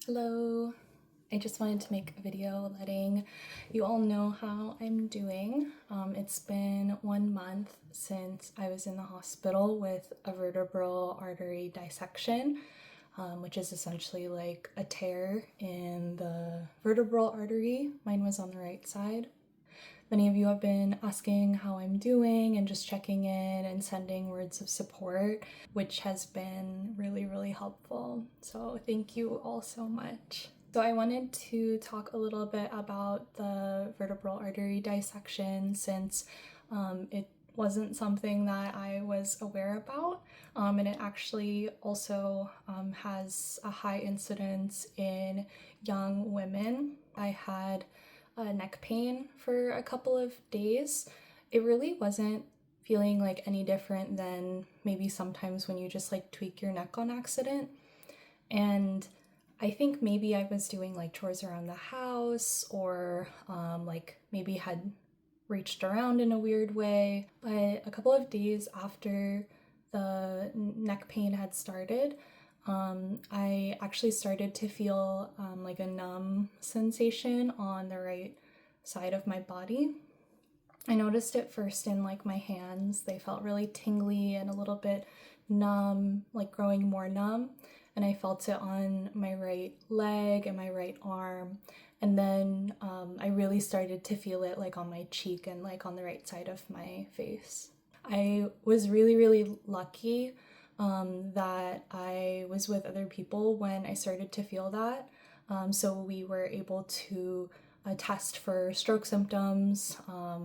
Hello. I just wanted to make a video letting you all know how I'm doing. It's been 1 month since I was in the hospital with a vertebral artery dissection, which is essentially like a tear in the vertebral artery. Mine was on the right side. Many of you have been asking how I'm doing and just checking in and sending words of support, which has been really helpful. So thank you all so much. So I wanted to talk a little bit about the vertebral artery dissection since it wasn't something that I was aware about, and it actually also has a high incidence in young women. I had neck pain for a couple of days. It really wasn't feeling like any different than maybe sometimes when you just like tweak your neck on accident. And I think maybe I was doing like chores around the house or like maybe had reached around in a weird way. But a couple of days after the neck pain had started, I actually started to feel like a numb sensation on the right side of my body. I noticed it first in like my hands. They felt really tingly and a little bit numb, like growing more numb. And I felt it on my right leg and my right arm. And then I really started to feel it like on my cheek and like on the right side of my face. I was really lucky that I was with other people when I started to feel that. So we were able to test for stroke symptoms,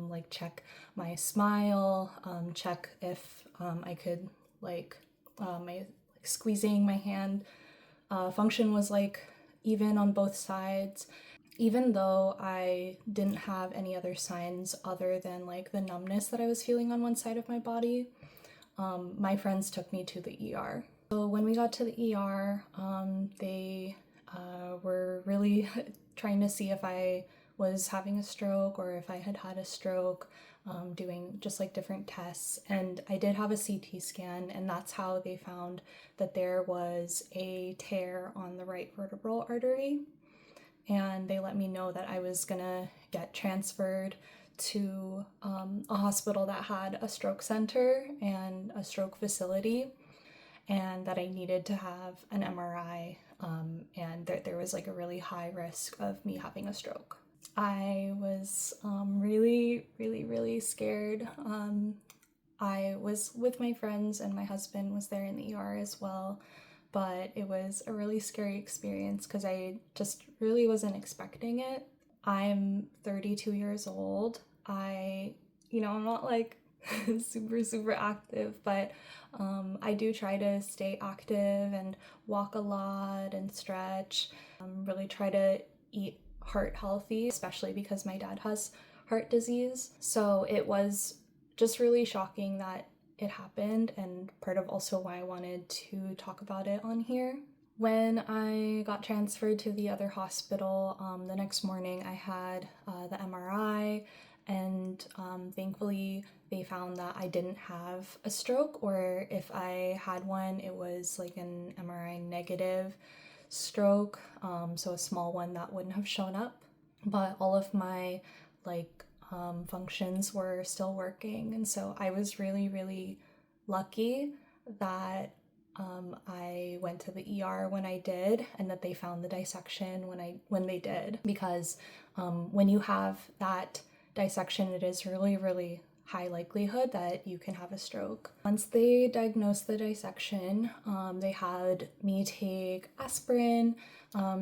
like check my smile, check if I could my squeezing my hand function was like even on both sides. Even though I didn't have any other signs other than like the numbness that I was feeling on one side of my body, my friends took me to the ER. So when we got to the ER, they were really trying to see if I was having a stroke or if I had had a stroke, doing just like different tests. And I did have a CT scan, and that's how they found that there was a tear on the right vertebral artery. And they let me know that I was gonna get transferred to a hospital that had a stroke center and a stroke facility, and that I needed to have an MRI, and there was like a really high risk of me having a stroke. I was really scared. I was with my friends and my husband was there in the ER as well, but it was a really scary experience because I just really wasn't expecting it. I'm 32 years old. I'm not like super active, but I do try to stay active and walk a lot and stretch. Really try to eat heart healthy, especially because my dad has heart disease. So it was just really shocking that it happened, and part of also why I wanted to talk about it on here. When I got transferred to the other hospital, the next morning I had the MRI, and thankfully they found that I didn't have a stroke, or if I had one, it was like an MRI negative stroke, so a small one that wouldn't have shown up. But all of my functions were still working, and so I was really lucky that I went to the ER when I did, and that they found the dissection when they did, because when you have that dissection, it is really high likelihood that you can have a stroke. Once they diagnosed the dissection, they had me take aspirin,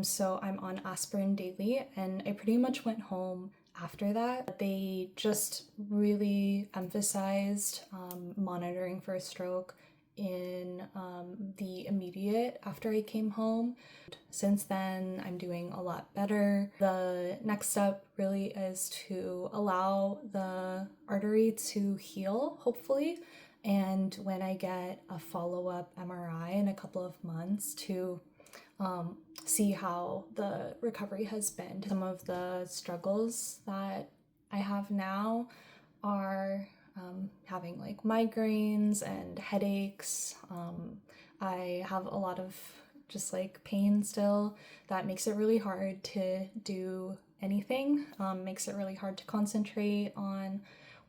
so I'm on aspirin daily, and I pretty much went home after that. They just really emphasized monitoring for a stroke in the immediate after I came home. Since then, I'm doing a lot better. The next step really is to allow the artery to heal, hopefully, and when I get a follow-up MRI in a couple of months to see how the recovery has been. Some of the struggles that I have now are having like migraines and headaches. I have a lot of just like pain still. That makes it really hard to do anything, makes it really hard to concentrate on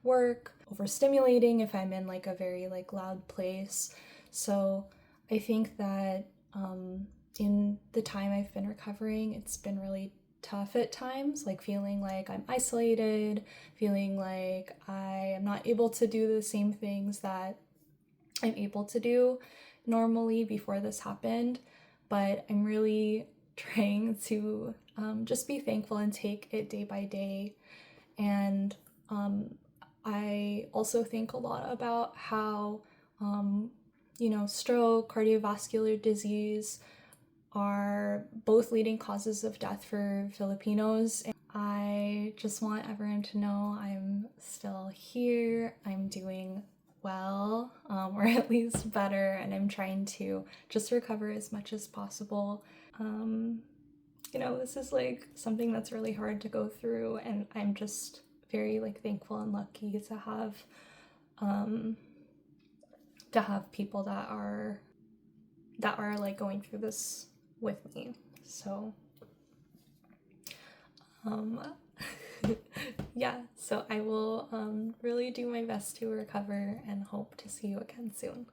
work, overstimulating if I'm in like a very like loud place. So I think that in the time I've been recovering, it's been really tough at times, like feeling like I'm isolated, feeling like I am not able to do the same things that I'm able to do normally before this happened. But I'm really trying to just be thankful and take it day by day. And I also think a lot about how, stroke, cardiovascular disease are both leading causes of death for Filipinos. And I just want everyone to know I'm still here, I'm doing well, or at least better, and I'm trying to just recover as much as possible. This is like something that's really hard to go through, and I'm just very like thankful and lucky to have people that are like going through this with me. So yeah, so I will really do my best to recover and hope to see you again soon.